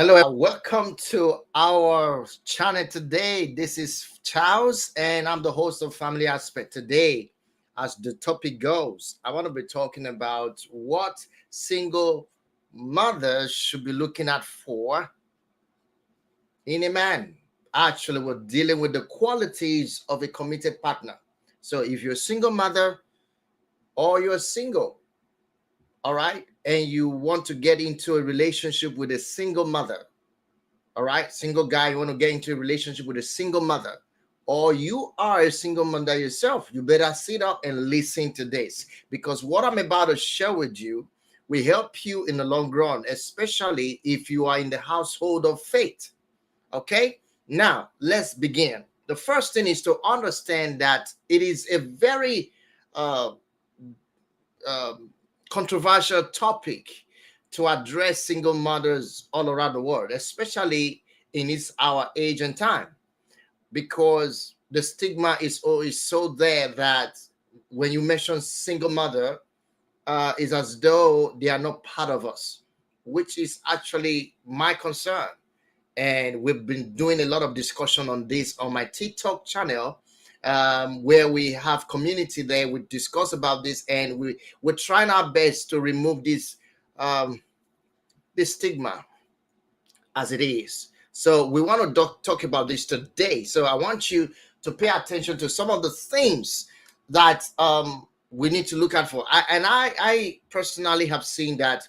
Welcome to our channel today. This is Charles, and I'm the host of Family Aspect. Today, as the topic goes, I want to be talking about what single mothers should be looking at for in a man. Actually, we're dealing with the qualities of a committed partner. So, if you're a single mother or you're single, all right, and you want to get into a relationship with a single mother, all right, single guy, you want to get into a relationship with a single mother, or you are a single mother yourself, you better sit up and listen to this, because what I'm about to share with you will help you in the long run, especially if you are in the household of faith. Okay, now let's begin. The first thing is to understand that it is a very uh, um, controversial topic to address single mothers all around the world, especially in our age and time, because the stigma is always so there that when you mention single mother, is as though they are not part of us, which is actually my concern. And we've been doing a lot of discussion on this on my TikTok channel, where we have community there. We discuss about this, and we're trying our best to remove um, this stigma as it is. So we want to talk about this today. So I want you to pay attention to some of the things that we need to look out for. I personally have seen that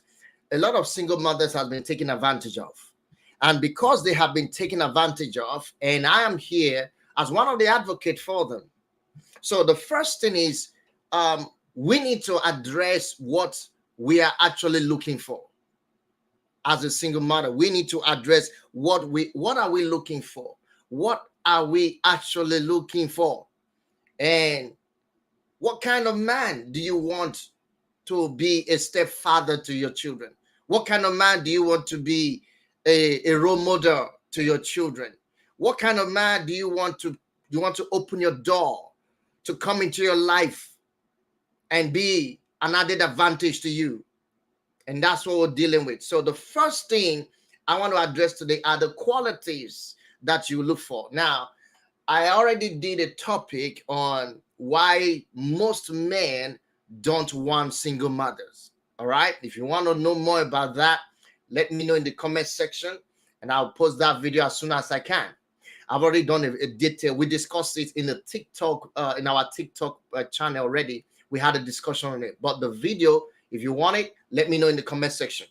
a lot of single mothers have been taken advantage of. And because they have been taken advantage of, and I am here as one of the advocates for them. So the first thing is we need to address what we are actually looking for. As a single mother, we need to address what are we looking for? What are we actually looking for? And what kind of man do you want to be a stepfather to your children? What kind of man do you want to be a role model to your children? What kind of man do you want to open your door to come into your life and be an added advantage to you? And that's what we're dealing with. So the first thing I want to address today are the qualities that you look for. Now, I already did a topic on why most men don't want single mothers. All right. If you want to know more about that, let me know in the comment section, and I'll post that video as soon as I can. I've already done a detail. We discussed it in the TikTok, in our TikTok channel already. We had a discussion on it. But the video, if you want it, let me know in the comment section.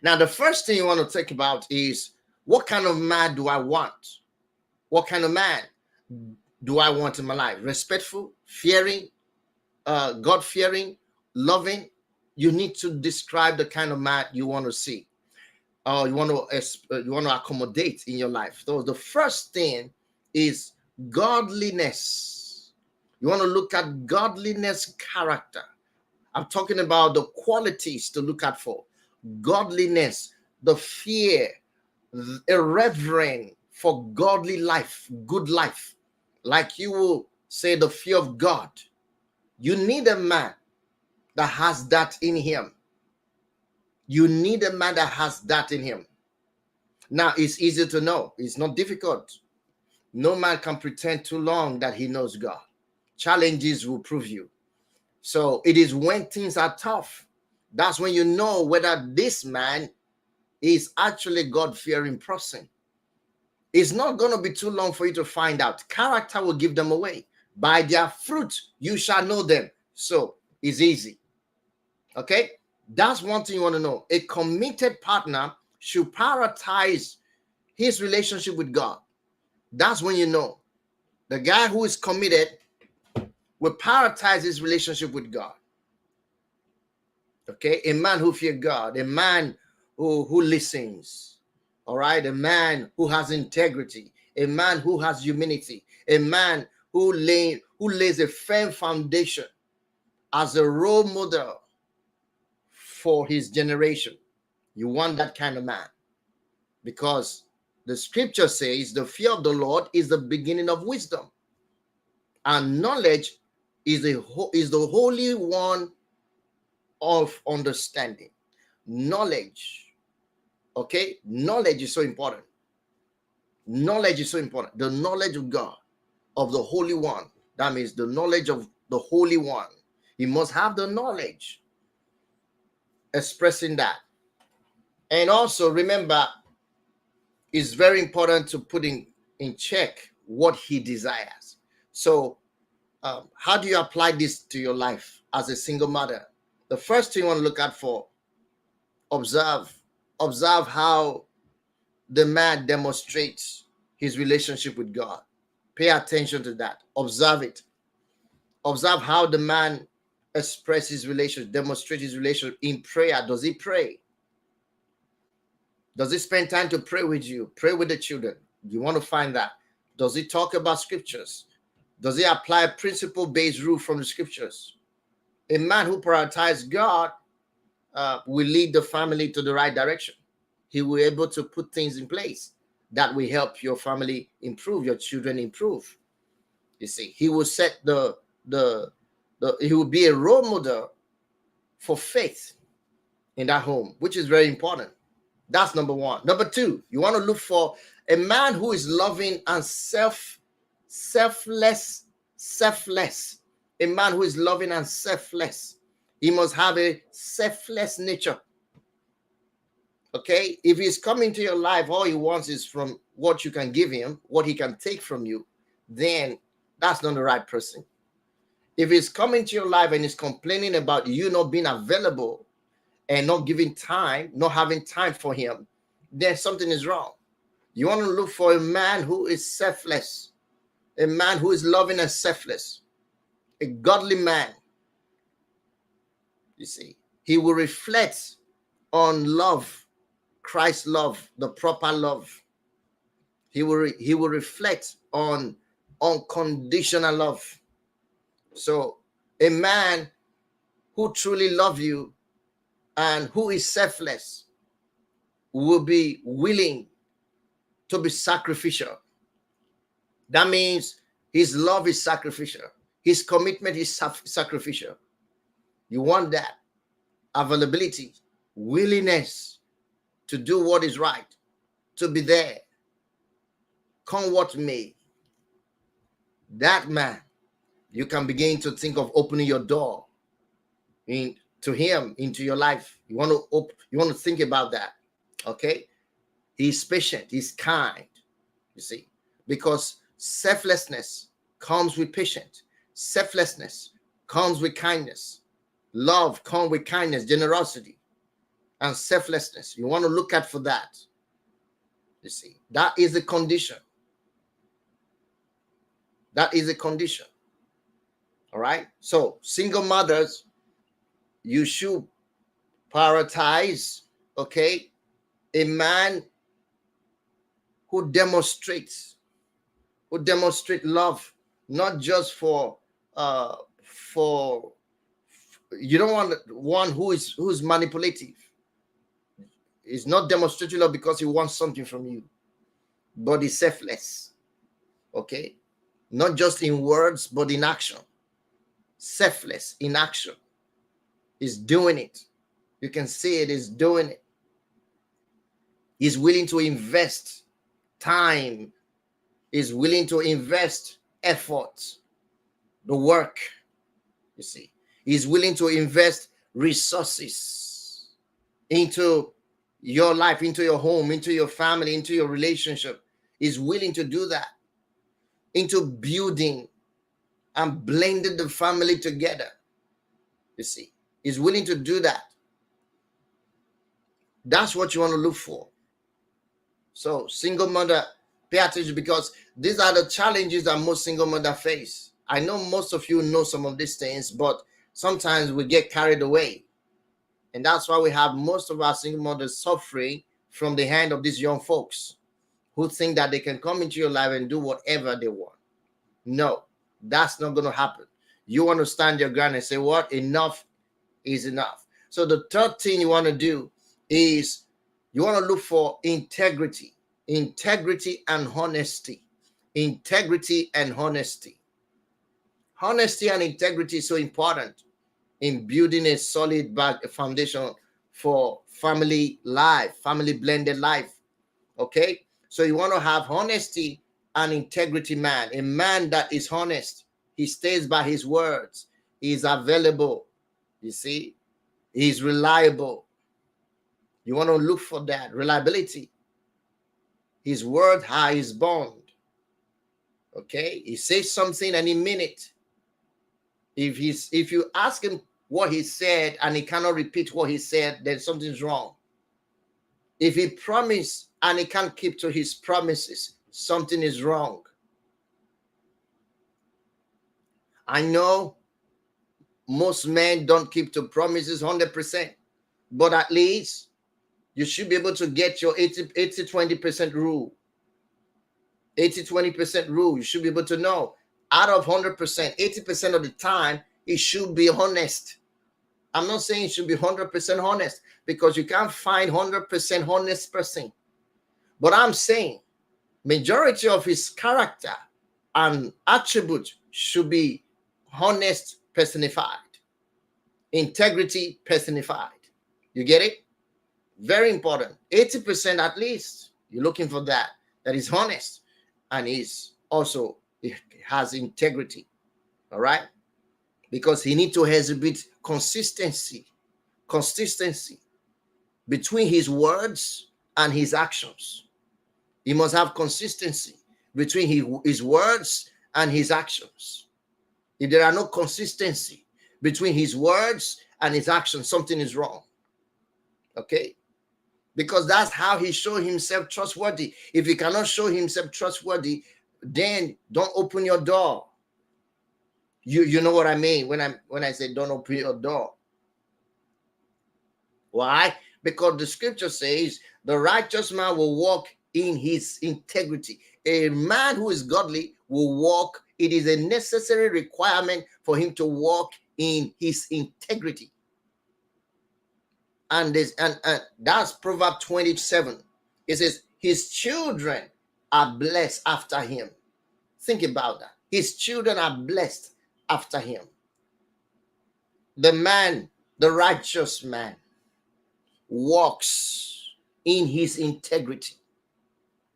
Now, the first thing you want to talk about is, what kind of man do I want? What kind of man do I want in my life? Respectful, fearing, God-fearing, loving. You need to describe the kind of man you want to see, or you want to accommodate in your life. So the first thing is godliness. You want to look at godliness character. I'm talking about the qualities to look out for. Godliness, the fear, a reverence for godly life, good life. Like you will say, the fear of God. You need a man that has that in him. You need a man that has that in him. Now, it's easy to know. It's not difficult. No man can pretend too long that he knows God. Challenges will prove you. So it is when things are tough, that's when you know whether this man is actually God-fearing person. It's not going to be too long for you to find out. Character will give them away. By their fruit, you shall know them. So it's easy. Okay? That's one thing you want to know. A committed partner should prioritize his relationship with God. That's when you know. The guy who is committed will prioritize his relationship with God. Okay? A man who fears God. A man who listens. All right? A man who has integrity. A man who has humility. A man who lays a firm foundation as a role model for his generation. You want that kind of man, because the scripture says the fear of the Lord is the beginning of wisdom, and knowledge is the holy one of understanding. Knowledge Okay, knowledge is so important. Knowledge is so important. The knowledge of God, of the Holy One. That means the knowledge of the Holy One. He must have the knowledge expressing that. And also remember, it's very important to put in check what he desires. So how do you apply this to your life as a single mother? The first thing you want to look out for, observe how the man demonstrates his relationship with God. Pay attention to that. Observe it. Observe how the man expresses his relationship, demonstrates his relationship in prayer. Does he pray? Does he spend time to pray with you? Pray with the children. You want to find that. Does he talk about scriptures? Does he apply a principle-based rule from the scriptures? A man who prioritizes God will lead the family to the right direction. He will be able to put things in place that will help your family improve, your children improve. You see, he will set he will be a role model for faith in that home, which is very important. That's number one. Number two, you want to look for a man who is loving and selfless. A man who is loving and selfless. He must have a selfless nature. Okay? If he's coming to your life, all he wants is from what you can give him, what he can take from you, then that's not the right person. If he's coming to your life and he's complaining about you not being available and not giving time, not having time for him, then something is wrong. You want to look for a man who is selfless, a man who is loving and selfless, a godly man. You see, he will reflect on love, Christ's love, the proper love. He will reflect on unconditional love. So a man who truly loves you and who is selfless will be willing to be sacrificial. That means his love is sacrificial. His commitment is sacrificial. You want that availability, willingness to do what is right, to be there, come what may. That man, you can begin to think of opening your door to him, into your life. You want to think about that. Okay? He's patient, he's kind. You see, because selflessness comes with patience. Selflessness comes with kindness. Love comes with kindness, generosity, and selflessness. You want to look out for that. You see, that is a condition. That is a condition. All right. So, single mothers, you should prioritize, okay, a man who demonstrates love, not just for you don't want one who's manipulative. He's not demonstrating love because he wants something from you, but he's selfless. Okay, not just in words but in action. Selfless in action. He's doing it. You can see it. He's doing it. He's willing to invest time. He's willing to invest effort, the work. You see, he's willing to invest resources into your life, into your home, into your family, into your relationship. He's willing to do that, into building and blending the family together. You see, he's willing to do that. That's what you want to look for. So, single mother, pay attention, because these are the challenges that most single mothers face. I know most of you know some of these things, but sometimes we get carried away. And that's why we have most of our single mothers suffering from the hand of these young folks who think that they can come into your life and do whatever they want. No, that's not going to happen. You want to stand your ground and say, what? Enough is enough. So the third thing you want to do is you want to look for integrity and honesty. Integrity and honesty. Honesty and integrity is so important in building a solid foundation for family life, family blended life. Okay, so you want to have honesty and integrity man, a man that is honest. He stays by his words. He is available. You see, he's reliable. You want to look for that reliability. His word are his bond. Okay, he says something and he mean it. If you ask him what he said and he cannot repeat what he said, then something's wrong. If he promised and he can't keep to his promises, something is wrong. I know most men don't keep to promises 100%, but at least you should be able to get your 80-20% rule. 80-20% rule. You should be able to know out of 100%, 80% of the time, it should be honest. I'm not saying it should be 100% honest, because you can't find 100% honest person. But I'm saying majority of his character and attribute should be honest personified, integrity personified. You get it? Very important. 80% at least. You're looking for that is honest and is also it has integrity. All right? Because he needs to exhibit consistency between his words and his actions. He must have consistency between his words and his actions. If there are no consistency between his words and his actions, something is wrong. Okay? Because that's how he showed himself trustworthy. If he cannot show himself trustworthy, then don't open your door. You know what I mean when I say don't open your door. Why? Because the scripture says the righteous man will walk in his integrity. A man who is godly will walk. It is a necessary requirement for him to walk in his integrity. And that's Proverbs 27. It says his children are blessed after him. Think about that. His children are blessed after him. The righteous man walks in his integrity.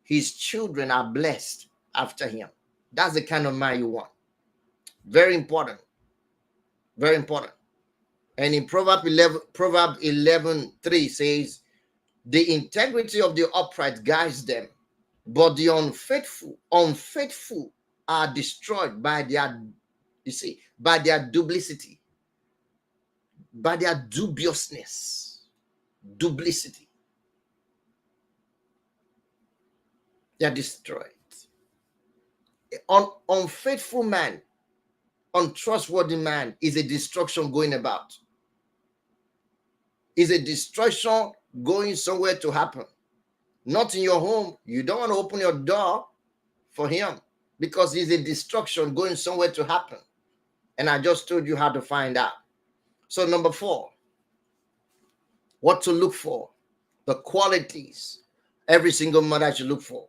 His children are blessed after him. That's the kind of man you want. Very important. Very important. And in Proverbs 11:3 says, the integrity of the upright guides them, but the unfaithful are destroyed by their duplicity, by their dubiousness. Duplicity. They are destroyed. Unfaithful man, untrustworthy man is a destruction going about. Is a destruction going somewhere to happen. Not in your home. You don't want to open your door for him because he's a destruction going somewhere to happen. And I just told you how to find out. So number 4, what to look for. The qualities every single mother should look for.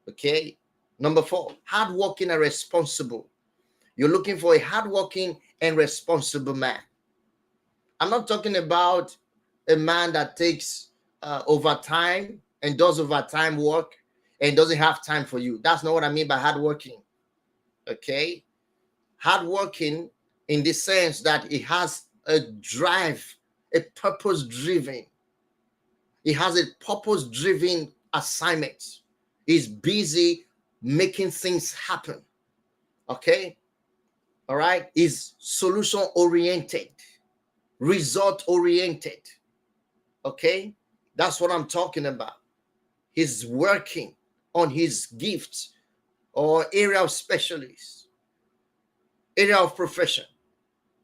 Okay. Number 4, hardworking and responsible. You're looking for a hardworking and responsible man. I'm not talking about a man that takes overtime and does overtime work and doesn't have time for you. That's not what I mean by hardworking. Okay? Hardworking in the sense that it has a drive, a purpose-driven. It has a purpose-driven assignment. He's busy making things happen. Okay? All right? He's solution-oriented, result-oriented. Okay, that's what I'm talking about. He's working on his gifts or area of specialist, area of profession,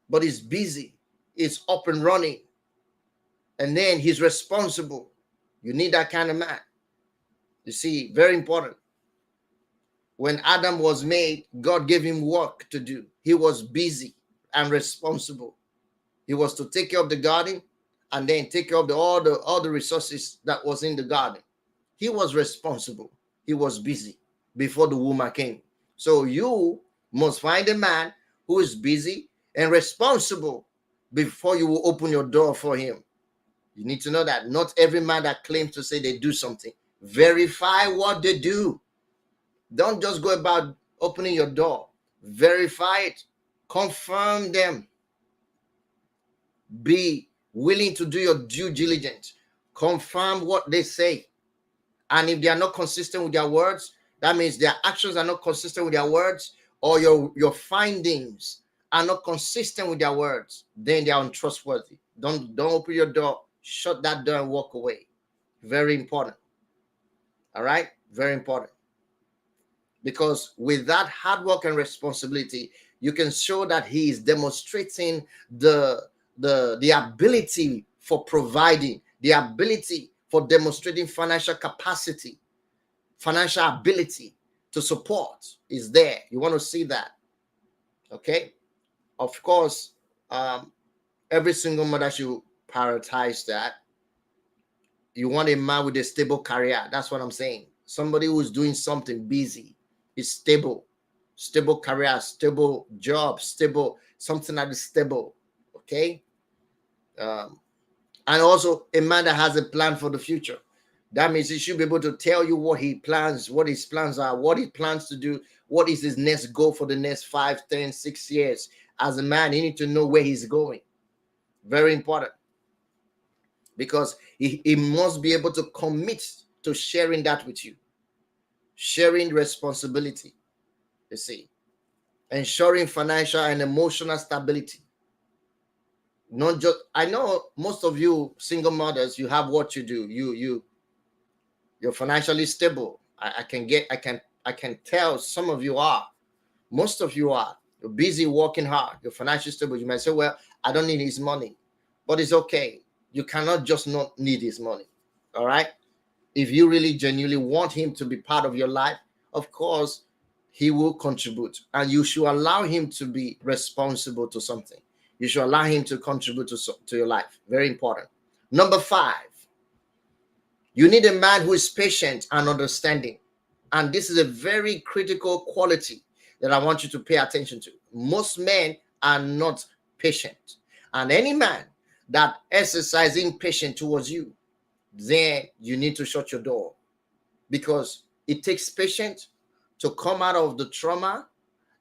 but he's busy, he's up and running, and then he's responsible. You need that kind of man. You see, very important. When Adam was made, God gave him work to do. He was busy and responsible. He was to take care of the garden and then take care of all the resources that was in the garden. He was responsible. He was busy before the woman came. So you must find a man who is busy and responsible before you will open your door for him. You need to know that not every man that claims to say they do something, verify what they do. Don't just go about opening your door. Verify it. Confirm them. Be willing to do your due diligence. Confirm what they say. And if they are not consistent with their words, that means their actions are not consistent with their words, or your findings are not consistent with their words, then they are untrustworthy. Don't open your door. Shut that door and walk away. Very important. All right? Very important. Because with that hard work and responsibility, you can show that he is demonstrating the ability for providing, the ability for demonstrating financial capacity, financial ability to support is there. You want to see that. Okay. Of course, every single mother should prioritize that. You want a man with a stable career. That's what I'm saying. Somebody who's doing something busy, is stable career, stable job, stable, something that is stable. Okay. And also a man that has a plan for the future. That means he should be able to tell you what he plans, what his plans are, what he plans to do, what is his next goal for the next 5, 10, 6 years. As a man, he needs to know where he's going. Very important. Because he must be able to commit to sharing that with you. Sharing responsibility, you see. Ensuring financial and emotional stability. Not just, I know most of you single mothers, you have what you do. You're financially stable. I can tell some of you are. Most of you are. You're busy working hard. You're financially stable. You might say, well, I don't need his money. But it's okay. You cannot just not need his money. All right? If you really genuinely want him to be part of your life, of course, he will contribute. And you should allow him to be responsible to something. You should allow him to contribute to your life. Very important. Number 5, you need a man who is patient and understanding. And this is a very critical quality that I want you to pay attention to. Most men are not patient. And any man that exercising patience towards you, then you need to shut your door. Because it takes patience to come out of the trauma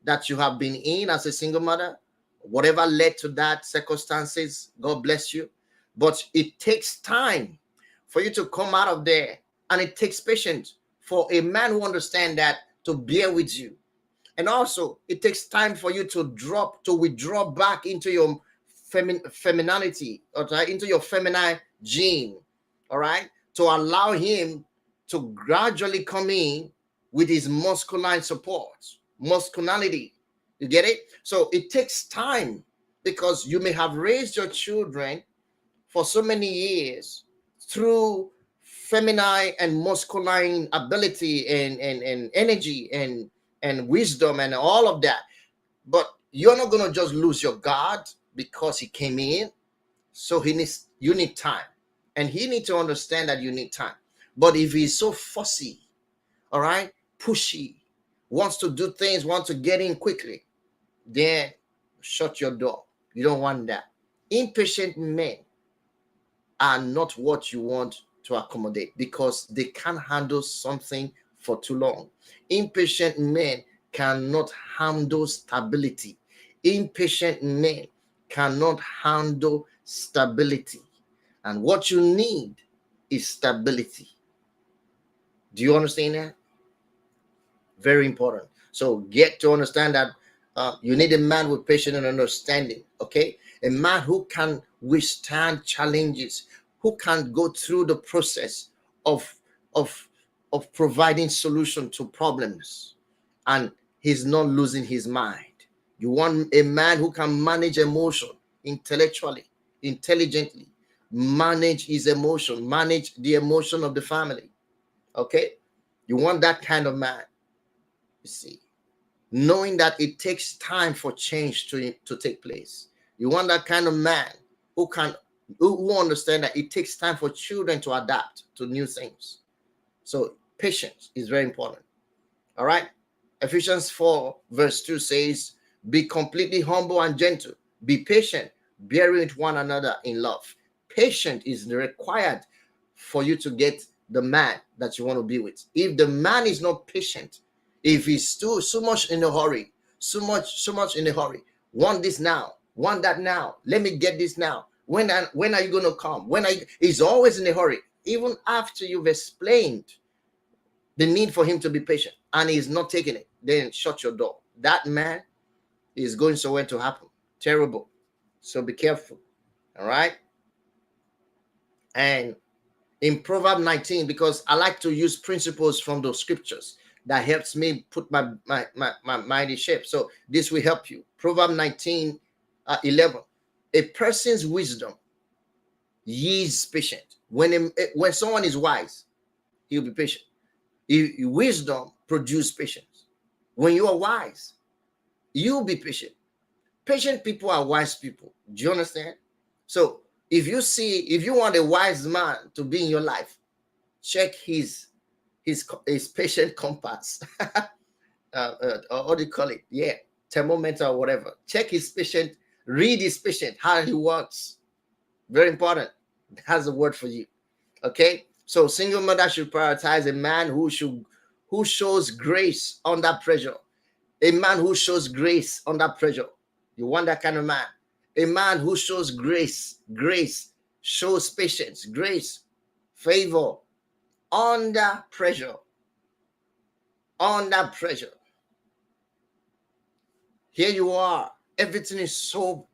that you have been in as a single mother, whatever led to that circumstances, God bless you. But it takes time for you to come out of there. And it takes patience for a man who understands that to bear with you. And also, it takes time for you to withdraw back into your femininity, or into your feminine gene, all right? To allow him to gradually come in with his masculine support, masculinity. You get it? So it takes time, because you may have raised your children for so many years through feminine and masculine ability and energy and wisdom and all of that. But you're not going to just lose your guard because he came in. So you need time. And he needs to understand that you need time. But if he's so fussy, all right, pushy, wants to do things, wants to get in quickly, then shut your door. You don't want that. Impatient men are not what you want to accommodate, because they can't handle something for too long. Impatient men cannot handle stability. Impatient men cannot handle stability. And what you need is stability. Do you understand that? Very important. So get to understand that you need a man with patience and understanding. Okay, a man who can withstand challenges, who can go through the process of providing solution to problems, and he's not losing his mind. You want a man who can manage emotion intellectually, intelligently, manage his emotion, manage the emotion of the family. Okay, you want that kind of man. You see, knowing that it takes time for change to take place. You want that kind of man who understand that it takes time for children to adapt to new things. So patience is very important. All right. Ephesians 4 verse 2 says, be completely humble and gentle. Be patient, bearing with one another in love. Patience is required for you to get the man that you want to be with. If the man is not patient, if he's too so much in a hurry, so much in a hurry, want this now, want that now, let me get this now. When are you gonna come? He's always in a hurry, even after you've explained the need for him to be patient, and he's not taking it, then shut your door. That man is going somewhere to happen. Terrible. So be careful. All right. And in Proverbs 19, because I like to use principles from those scriptures that helps me put my mind in shape. So this will help you. Proverbs 19, 11. A person's wisdom yields patience. When someone is wise, he'll be patient. Wisdom produces patience. When you are wise, you'll be patient. Patient people are wise people. Do you understand? So if you want a wise man to be in your life, check his patient compass. Or what do you call it? Yeah, thermometer or whatever. Check his patient, read his patient, how he works. Very important. That's a word for you. Okay. So single mother should prioritize a man who shows grace under pressure. A man who shows grace under pressure. You want that kind of man. A man who shows grace, shows patience, grace, favor under pressure. Under pressure. Here you are. Everything is so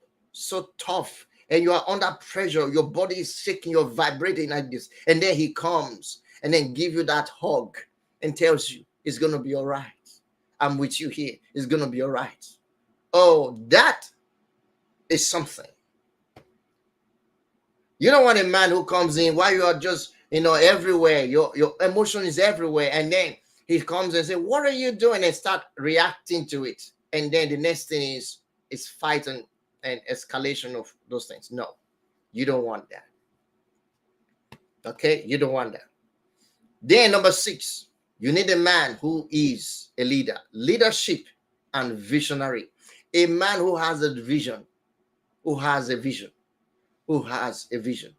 tough, and you are under pressure. Your body is shaking, you're vibrating like this. And then he comes and then give you that hug and tells you it's gonna be all right. I'm with you here. It's gonna be all right. Oh, that is something. You don't want a man who comes in while you are just, everywhere. Your emotion is everywhere, and then he comes and says, "What are you doing?" and start reacting to it. And then the next thing is fight and escalation of those things. No, you don't want that. Okay, you don't want that. Then number 6, you need a man who is a leader. Leadership and visionary. A man who has a vision, who has a vision, who has a vision.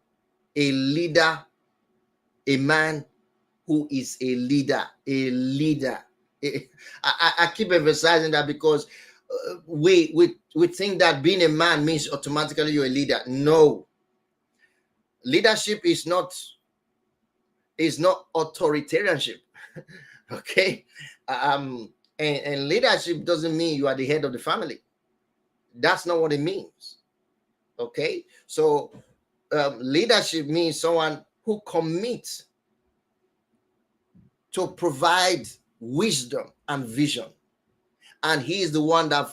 A leader, a man who is a leader, a leader. I keep emphasizing that because we think that being a man means automatically you're a leader. No, leadership is not authoritarianship. Okay, and leadership doesn't mean you are the head of the family. That's not what it means. Okay, so leadership means someone who commits to provide wisdom and vision, and he is the one that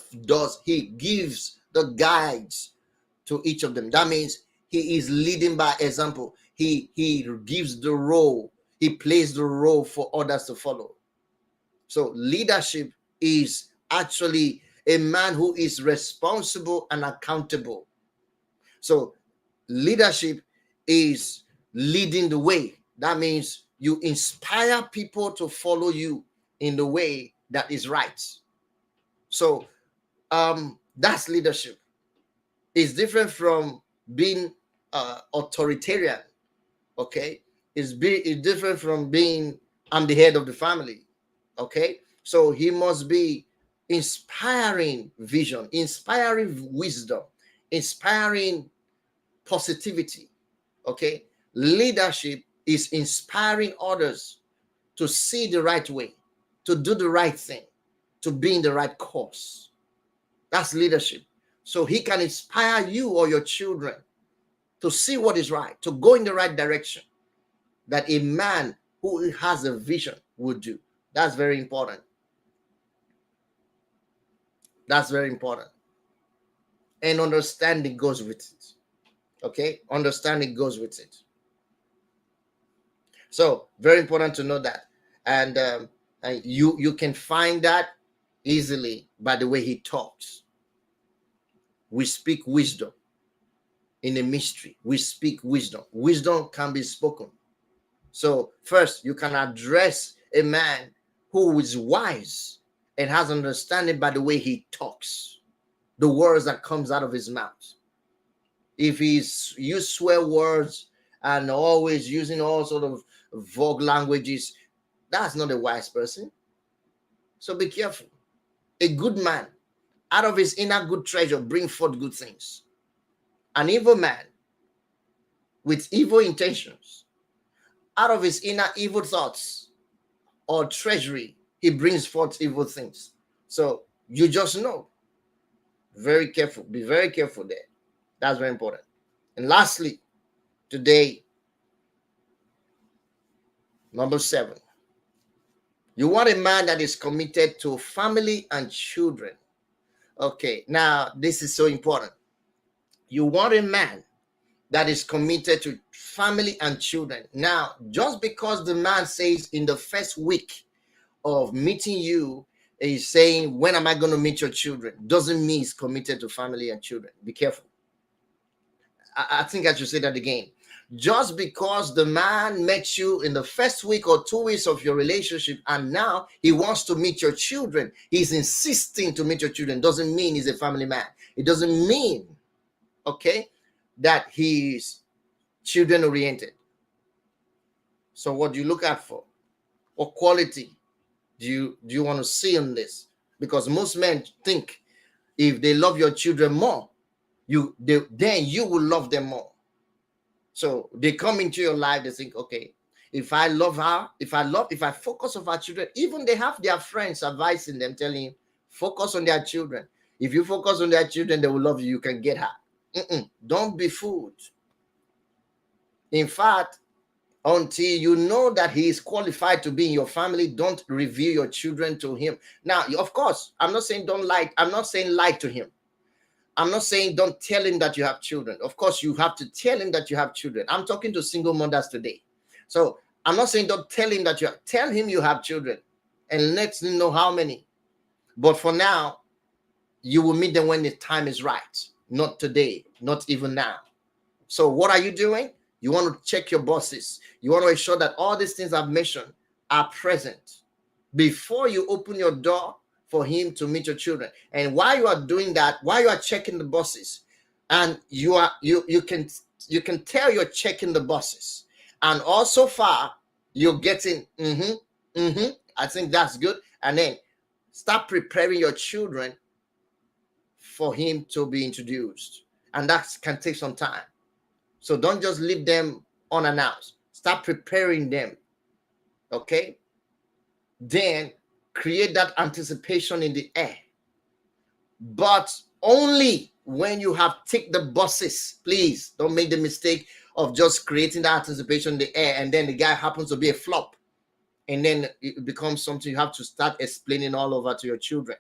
he gives the guides to each of them. That means he is leading by example. He gives the role, he plays the role for others to follow. So leadership is actually a man who is responsible and accountable. So leadership is leading the way. That means you inspire people to follow you in the way that is right. So that's leadership. It's different from being authoritarian. Okay, it's different from being I'm the head of the family. Okay, so he must be inspiring vision, inspiring wisdom, inspiring positivity. Okay, leadership is inspiring others to see the right way, to do the right thing, to be in the right course. That's leadership. So he can inspire you or your children to see what is right, to go in the right direction, that a man who has a vision would do. That's very important. That's very important. And understanding goes with it. Okay, understanding goes with it. So very important to know that. And you can find that easily by the way he talks. We speak wisdom in a mystery. We speak wisdom. Wisdom can be spoken. So first, you can address a man who is wise and has understanding by the way he talks, the words that comes out of his mouth. if he's use swear words and always using all sort of vulgar languages, that's not a wise person. So be careful. A good man, out of his inner good treasure, bring forth good things. An evil man with evil intentions, out of his inner evil thoughts or treasury, he brings forth evil things. So you just know. Very careful. Be very careful there. That's very important. And lastly, today, number 7. You want a man that is committed to family and children. Okay, now this is so important. You want a man that is committed to family and children. Now, just because the man says in the first week of meeting you, he's saying, when am I going to meet your children? Doesn't mean he's committed to family and children. Be careful. I think I should say that again. Just because the man met you in the first week or 2 weeks of your relationship and now he wants to meet your children, he's insisting to meet your children, doesn't mean he's a family man. It doesn't mean, okay, that he's children oriented. So what do you look out for? What quality do you want to see in this? Because most men think if they love your children more, then you will love them more. So they come into your life, they think, okay, if I love her, if I focus on our children, even they have their friends advising them, telling him, focus on their children. If you focus on their children, they will love you. You can get her. Don't be fooled. In fact, until you know that he is qualified to be in your family, don't reveal your children to him. Now, of course, I'm not saying don't lie. I'm not saying lie to him. I'm not saying don't tell him that you have children. Of course, you have to tell him that you have children. I'm talking to single mothers today. So I'm not saying don't tell him that tell him you have children and let him know how many. But for now, you will meet them when the time is right. Not today, not even now. So what are you doing? You want to check your bosses. You want to ensure that all these things I've mentioned are present before you open your door for him to meet your children. And while you are doing that, while you are checking the bosses, and you can tell you're checking the bosses, and also far you're getting I think that's good. And then start preparing your children for him to be introduced, and that can take some time. So don't just leave them unannounced. Start preparing them. Okay? Then create that anticipation in the air. But only when you have ticked the boxes. Please don't make the mistake of just creating that anticipation in the air and then the guy happens to be a flop. And then it becomes something you have to start explaining all over to your children,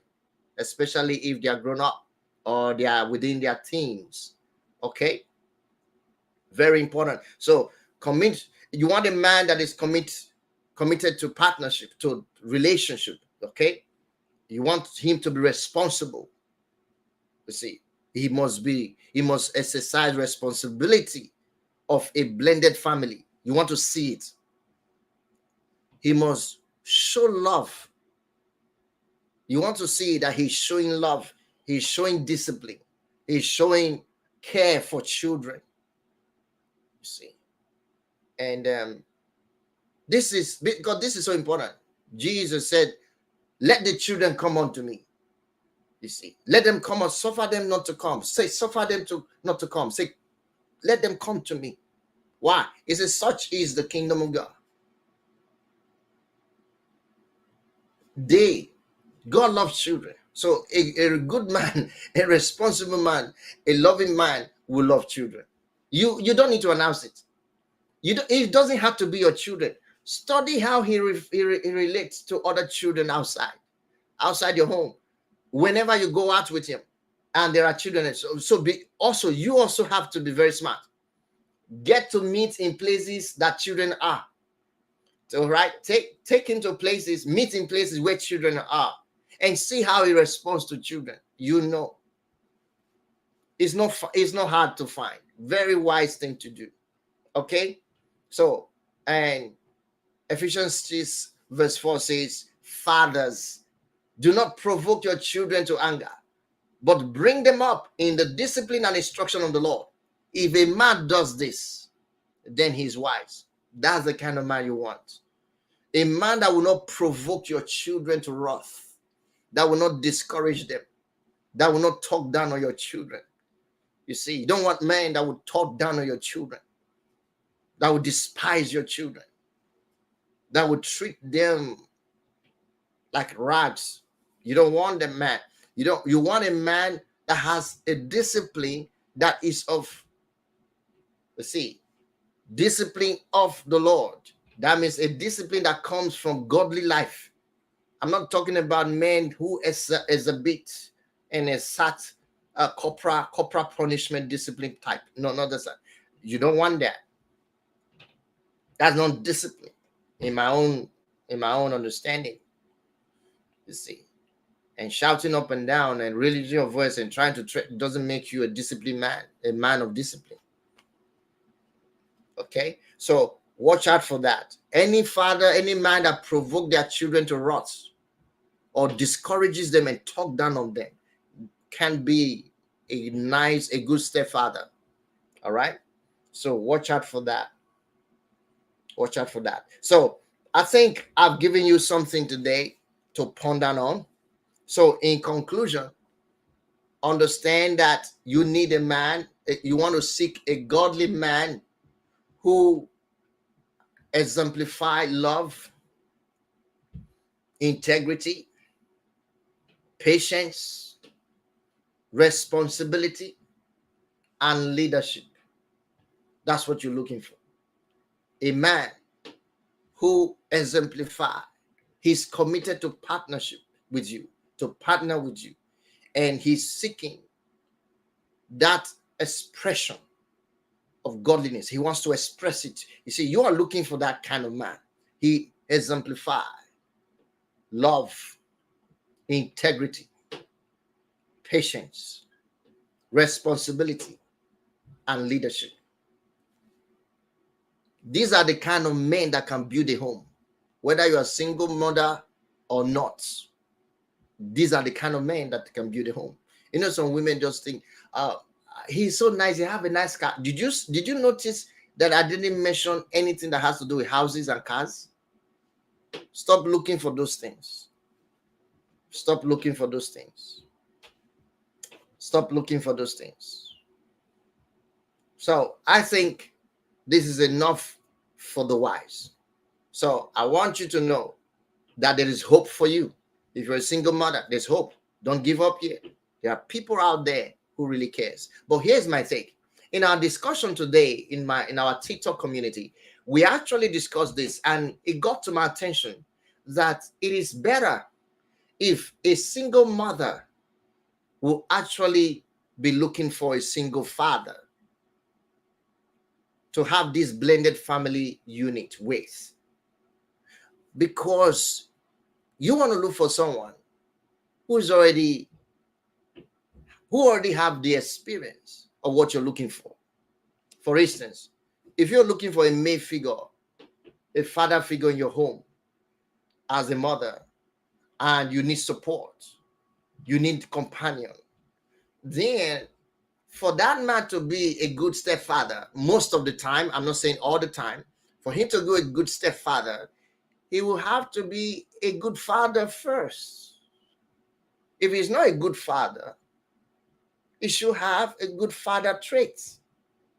especially if they are grown up or they are within their teens. Okay? Very important. So you want a man that is committed to partnership, to relationship. Okay, you want him to be responsible. You see, he must exercise responsibility of a blended family. You want to see it. He must show love. You want to see that he's showing love, he's showing discipline, he's showing care for children. You see, and this is because this is so important. Jesus said, let the children come unto me. You see, let them come and suffer them not to come. Say, suffer them not to come. Say, let them come to me. Why? It says, such is the kingdom of God. God loves children. So a good man, a responsible man, a loving man will love children. You don't need to announce it. It doesn't have to be your children. Study how he relates to other children outside your home. Whenever you go out with him, and there are children, you also have to be very smart. Get to meet in places that children are. So right, take him to places, meet in places where children are, and see how he responds to children. You know, it's not hard to find. Very wise thing to do. Okay, so and Ephesians 6 verse 4 says, fathers, do not provoke your children to anger, but bring them up in the discipline and instruction of the Lord. If a man does this, then he's wise. That's the kind of man you want. A man that will not provoke your children to wrath, that will not discourage them, that will not talk down on your children. You see, you don't want men that will talk down on your children, that will despise your children, that will treat them like rags. You don't want a man. You want a man that has a discipline that is of, let's see, discipline of the Lord. That means a discipline that comes from godly life. I'm not talking about men who is a bit and a sat corporal punishment discipline type. No, not that. You don't want that. That's not discipline in my own understanding. You see, and shouting up and down and raising your voice and trying to doesn't make you a disciplined man, a man of discipline. Okay, so watch out for that. Any father, any man that provokes their children to wrath or discourages them and talk down on them can be a good stepfather. All right, so watch out for that. Watch out for that. So I think I've given you something today to ponder on. So in conclusion, understand that you need a man. You want to seek a godly man who exemplify love, integrity, patience, responsibility, and leadership. That's what you're looking for. A man who exemplify, he's committed to partnership with you, to partner with you, and he's seeking that expression of godliness. He wants to express it. You see, you are looking for that kind of man. He exemplifies love, integrity, patience, responsibility, and leadership. These are the kind of men that can build a home, whether you're a single mother or not. These are the kind of men that can build a home. You know, some women just think, he's so nice, he have a nice car. Did you notice that I didn't mention anything that has to do with houses and cars? Stop looking for those things. Stop looking for those things. Stop looking for those things. So I think this is enough for the wise. So I want you to know that there is hope for you. If you're a single mother, there's hope. Don't give up yet. There are people out there who really cares. But here's my take. In our discussion today, in our TikTok community, we actually discussed this, and it got to my attention that it is better if a single mother will actually be looking for a single father to have this blended family unit with. Because you want to look for someone who already have the experience of what you're looking for. For instance, if you're looking for a male figure, a father figure in your home as a mother, and you need support, you need companion, then for that man to be a good stepfather, most of the time, I'm not saying all the time, for him to be a good stepfather, he will have to be a good father first. If he's not a good father, he should have a good father traits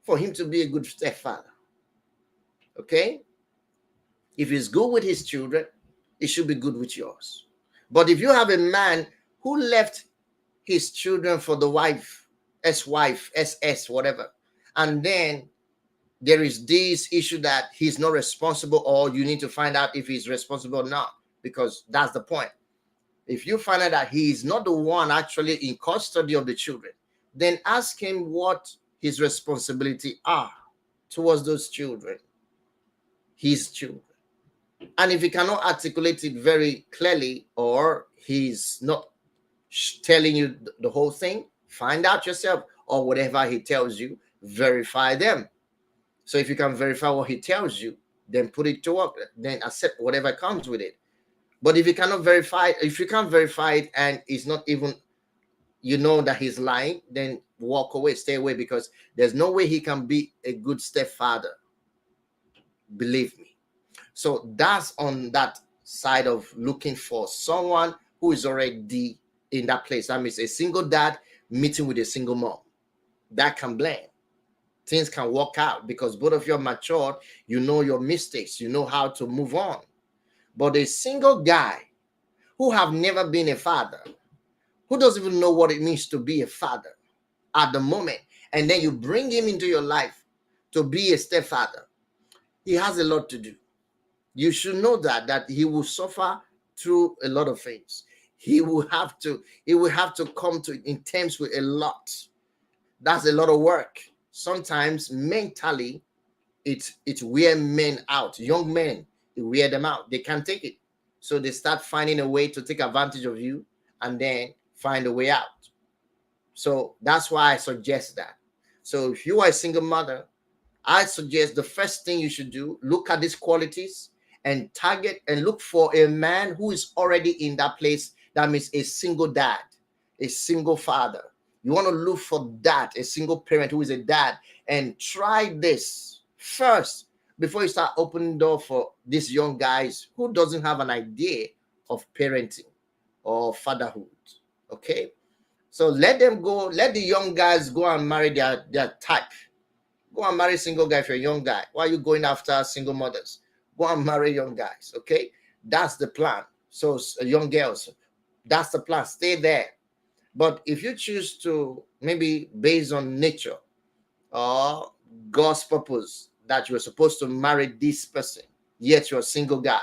for him to be a good stepfather. Okay? If he's good with his children, he should be good with yours. But if you have a man who left his children for the wife, ex-wife, SS, whatever, and then there is this issue that he's not responsible, or you need to find out if he's responsible or not, because that's the point. If you find out that he is not the one actually in custody of the children, then ask him what his responsibility are towards those children, his children. And if he cannot articulate it very clearly, or he's not telling you the whole thing, find out yourself, or whatever he tells you, verify them. So if you can verify what he tells you, then put it to work, then accept whatever comes with it. But if you cannot verify, if you can't verify it and it's not even, you know that he's lying, then walk away, stay away, because there's no way he can be a good stepfather. Believe me. So that's on that side of looking for someone who is already in that place. That means a single dad meeting with a single mom. That can blend. Things can work out because both of you are matured. You know your mistakes. You know how to move on. But a single guy who have never been a father, who doesn't even know what it means to be a father at the moment, and then you bring him into your life to be a stepfather, he has a lot to do. You should know that he will suffer through a lot of things. He will have to come to in terms with a lot. That's a lot of work. Sometimes mentally, it wear men out. Young men, it wear them out. They can't take it. So they start finding a way to take advantage of you and then find a way out. So that's why I suggest that. So if you are a single mother, I suggest the first thing you should do, look at these qualities and target and look for a man who is already in that place. That means a single dad, a single father. You want to look for that, a single parent who is a dad, and try this first before you start opening door for these young guys who doesn't have an idea of parenting or fatherhood. Okay? So let them go, let the young guys go and marry their type. Go and marry single guy if you're a young guy. Why are you going after single mothers? Go and marry young guys, okay? That's the plan. So young girls, that's the plan. Stay there. But if you choose to, maybe based on nature or God's purpose, that you're supposed to marry this person, yet you're a single guy,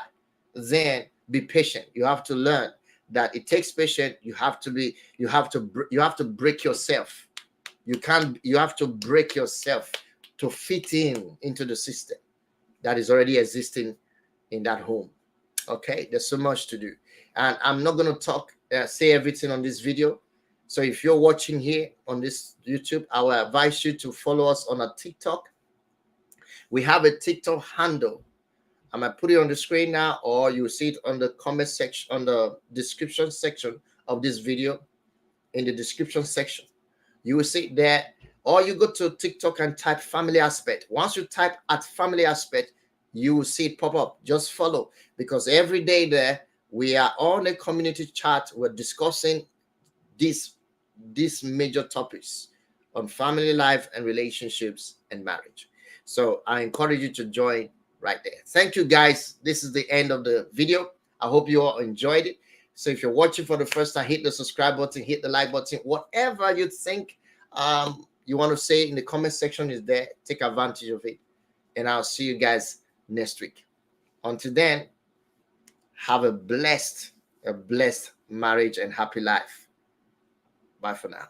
then be patient. You have to learn that it takes patience. You have to break yourself. You have to break yourself to fit into the system that is already existing in that home. Okay, there's so much to do, and I'm not going to say everything on this video. So if you're watching here on this YouTube, I will advise you to follow us on a TikTok. We have a TikTok handle. I'm gonna put it on the screen now, or you'll see it on the comment section, on the description section of this video. In the description section, you will see there, or you go to TikTok and type family aspect. Once you type at family aspect, you will see it pop up. Just follow, because every day there we are on a community chat. We're discussing these major topics on family life and relationships and marriage. So I encourage you to join right there. Thank you, guys. This is the end of the video. I hope you all enjoyed it. So if you're watching for the first time, hit the subscribe button, hit the like button. Whatever you think you want to say in the comment section is there. Take advantage of it. And I'll see you guys next week. Until then, have a blessed marriage and happy life. Bye for now.